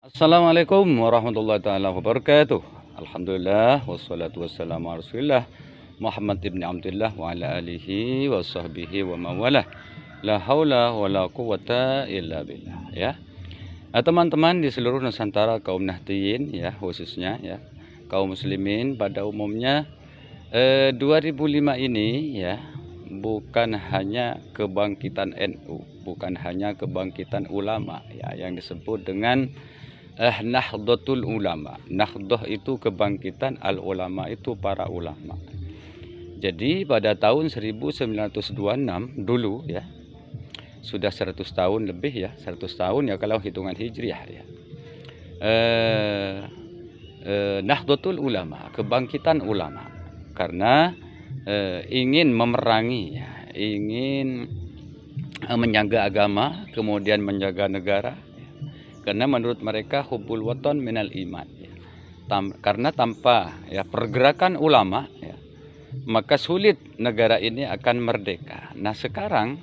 Assalamualaikum warahmatullahi taala wabarakatuh. Alhamdulillah wassalatu wassalamu ala Rasulillah Muhammad ibn Abdullah wa ala alihi wa sahbihi wa mawalah. La haula wa la quwata illa billah ya. Teman-teman di seluruh Nusantara kaum Nahdiyin ya, khususnya ya kaum muslimin pada umumnya 2005 ini ya bukan hanya kebangkitan NU, bukan hanya kebangkitan ulama ya yang disebut dengan Nahdlatul Ulama. Nahdlah itu kebangkitan, al ulama itu para ulama. Jadi pada tahun 1926 dulu ya, sudah 100 tahun lebih ya, 100 tahun ya kalau hitungan hijriah ya. Nahdlatul Ulama, kebangkitan ulama. Karena ingin memerangi ya, ingin menjaga agama, kemudian menjaga negara. Karena menurut mereka hubbul watan minal iman ya. Karena tanpa ya pergerakan ulama ya, maka sulit negara ini akan merdeka. Nah sekarang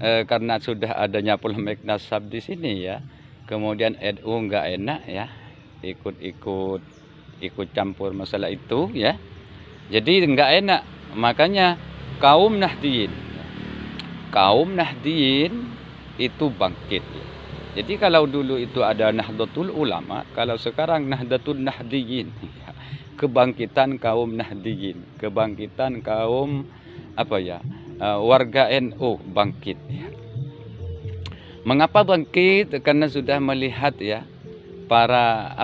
karena sudah adanya polemik nasab di sini ya, kemudian NU nggak enak ya ikut campur masalah itu ya, jadi nggak enak. Makanya kaum Nahdiyin itu bangkit ya. Jadi kalau dulu itu ada Nahdlatul Ulama, kalau sekarang Nahdlatul Nahdiyin, kebangkitan kaum Nahdiyin, kebangkitan kaum warga NU bangkit. Ya. Mengapa bangkit? Karena sudah melihat ya para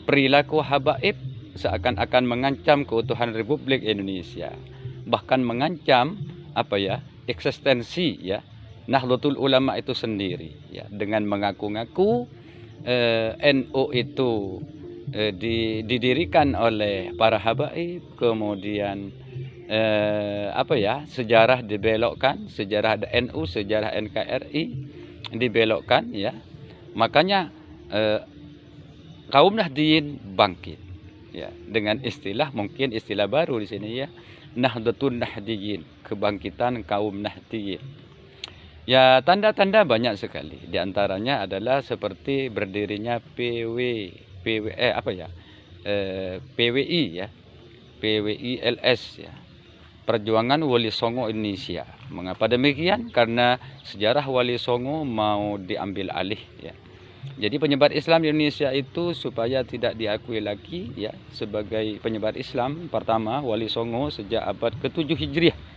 perilaku habaib seakan-akan mengancam keutuhan Republik Indonesia, bahkan mengancam eksistensi ya Nahdlatul Ulama itu sendiri ya, dengan mengaku-ngaku NU itu didirikan oleh para habaib, kemudian sejarah dibelokkan, sejarah NU, sejarah NKRI dibelokkan ya. Makanya kaum Nahdiyin bangkit ya dengan mungkin istilah baru di sini ya, Nahdlatul Nahdiyin, kebangkitan kaum Nahdiyin. Ya tanda-tanda banyak sekali. Di antaranya adalah seperti berdirinya PWI ya, PWI LS ya, Perjuangan Wali Songo Indonesia. Mengapa demikian? Karena sejarah Wali Songo mau diambil alih ya. Jadi penyebar Islam di Indonesia itu supaya tidak diakui lagi ya sebagai penyebar Islam. Pertama Wali Songo sejak abad ke-7 Hijriah.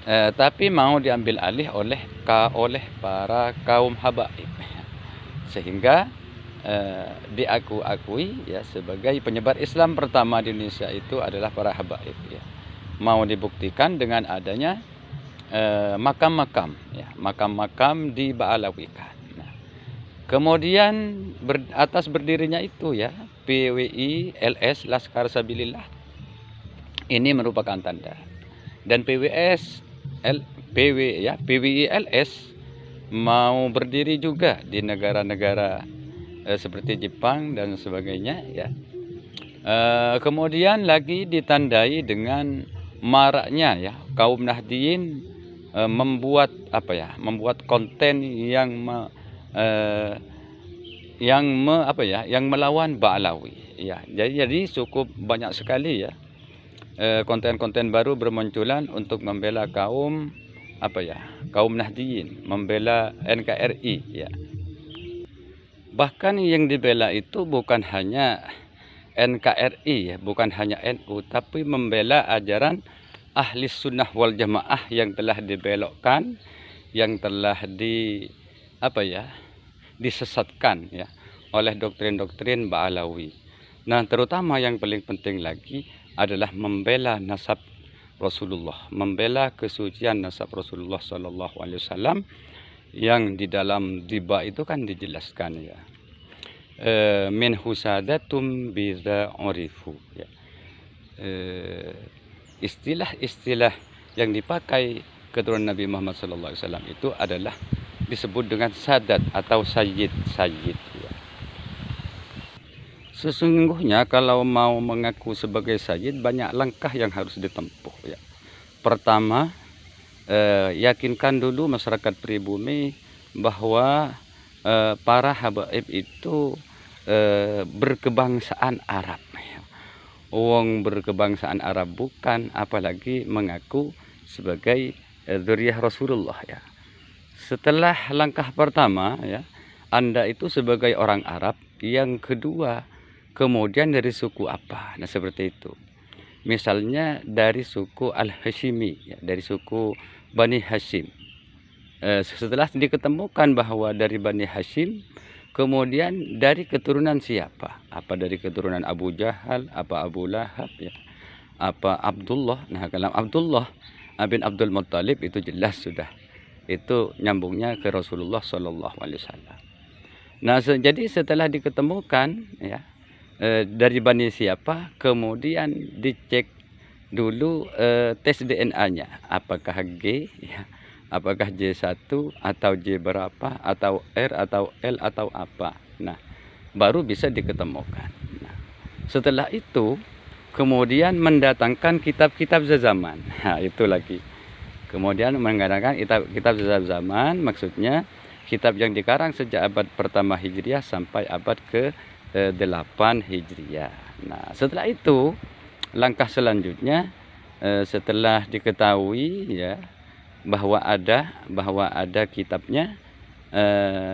Tapi mau diambil alih oleh para kaum habaib sehingga diakui ya sebagai penyebar Islam pertama di Indonesia itu adalah para habaib ya. Mau dibuktikan dengan adanya makam-makam ya, makam-makam di Ba'alawikan. Nah, kemudian atas berdirinya itu ya PWI LS Laskar Sabilillah ini merupakan tanda, dan PWI LS mau berdiri juga di negara-negara seperti Jepang dan sebagainya ya. Kemudian lagi ditandai dengan maraknya ya kaum Nahdiyin membuat konten yang melawan Ba'alawi ya. Jadi cukup banyak sekali ya konten-konten baru bermunculan untuk membela kaum Nahdiyin, membela NKRI ya. Bahkan yang dibela itu bukan hanya NKRI ya, bukan hanya NU, tapi membela ajaran ahli sunnah wal jamaah yang telah dibelokkan, yang telah disesatkan ya oleh doktrin-doktrin Ba'alawi. Nah, terutama yang paling penting lagi adalah membela nasab Rasulullah, membela kesucian nasab Rasulullah Sallallahu Alaihi Wasallam yang di dalam diba itu kan dijelaskan ya, min husadatum biza urifu ya. Istilah-istilah yang dipakai keturunan Nabi Muhammad Sallallahu Alaihi Wasallam itu adalah disebut dengan sadat atau sayyid ya. Sesungguhnya kalau mau mengaku sebagai sayyid banyak langkah yang harus ditempuh ya. Pertama, yakinkan dulu masyarakat pribumi bahwa para habaib itu berkebangsaan Arab. Wong berkebangsaan Arab bukan, apalagi mengaku sebagai dzurriyyah Rasulullah ya. Setelah langkah pertama ya, Anda itu sebagai orang Arab, yang kedua kemudian dari suku apa? Nah seperti itu. Misalnya dari suku Al-Hashimi ya, dari suku Bani Hashim. Setelah diketemukan bahwa dari Bani Hashim, kemudian dari keturunan siapa? Apa dari keturunan Abu Jahal, apa Abu Lahab ya, apa Abdullah. Nah kalau Abdullah bin Abdul Muttalib itu jelas sudah, itu nyambungnya ke Rasulullah Shallallahu Alaihi Wasallam. Nah jadi setelah diketemukan ya, dari Bani siapa, kemudian dicek dulu tes DNA-nya, apakah G ya, apakah J1 atau J berapa, atau R atau L atau apa. Nah baru bisa diketemukan. Nah, setelah itu kemudian mendatangkan kitab-kitab zaman. Nah itu lagi, kemudian mendatangkan kitab zaman, maksudnya kitab yang dikarang sejak abad pertama Hijriah sampai abad ke-8 Hijriah. Nah setelah itu langkah selanjutnya, setelah diketahui ya bahwa ada kitabnya,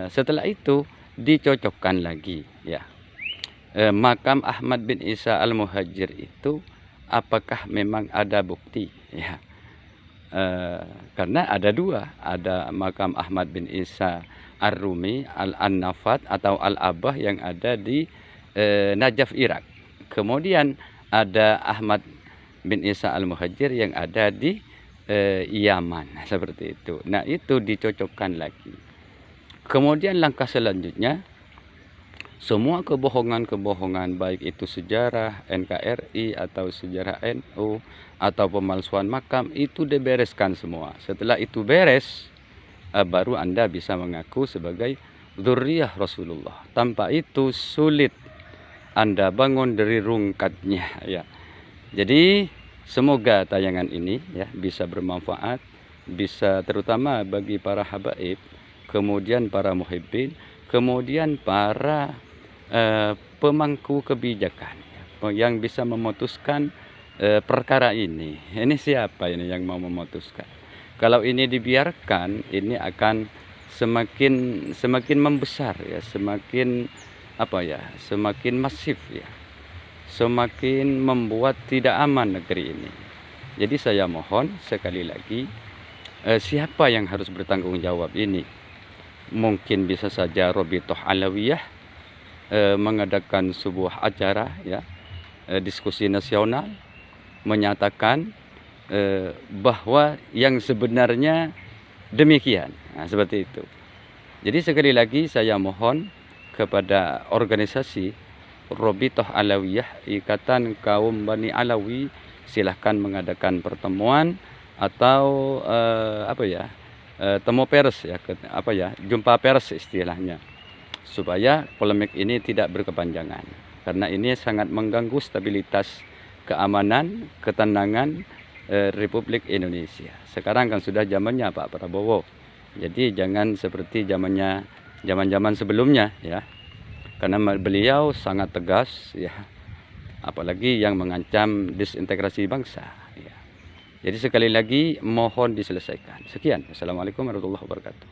setelah itu dicocokkan lagi ya, makam Ahmad bin Isa Al-Muhajir itu apakah memang ada bukti ya, karena ada dua, ada makam Ahmad bin Isa Ar-Rumi Al-Annafat atau Al-Abah yang ada di Najaf Irak, kemudian ada Ahmad bin Isa Al-Muhajir yang ada di Yaman, seperti itu. Nah itu dicocokkan lagi. Kemudian langkah selanjutnya, semua kebohongan-kebohongan baik itu sejarah NKRI atau sejarah NU atau pemalsuan makam itu dibereskan semua. Setelah itu beres, baru Anda bisa mengaku sebagai dzurriyyah Rasulullah. Tanpa itu sulit Anda bangun dari rungkatnya ya. Jadi semoga tayangan ini ya bisa bermanfaat, bisa terutama bagi para habaib, kemudian para muhibbin, kemudian para pemangku kebijakan yang bisa memutuskan perkara ini. Ini siapa ini yang mau memutuskan? Kalau ini dibiarkan, ini akan semakin membesar ya, semakin semakin masif ya, semakin membuat tidak aman negeri ini. Jadi saya mohon sekali lagi, siapa yang harus bertanggung jawab ini? Mungkin bisa saja Robitoh Alawiyah mengadakan sebuah acara ya, diskusi nasional, menyatakan bahwa yang sebenarnya demikian. Nah, seperti itu. Jadi sekali lagi saya mohon kepada organisasi Robitoh Alawiyah, Ikatan Kaum Bani Alawi, silahkan mengadakan pertemuan atau temu pers ya, jumpa pers istilahnya, supaya polemik ini tidak berkepanjangan, karena ini sangat mengganggu stabilitas keamanan, ketenangan Republik Indonesia. Sekarang kan sudah zamannya Pak Prabowo, jadi jangan seperti zaman sebelumnya ya. Karena beliau sangat tegas ya, apalagi yang mengancam disintegrasi bangsa ya. Jadi sekali lagi mohon diselesaikan. Sekian, Assalamualaikum warahmatullahi wabarakatuh.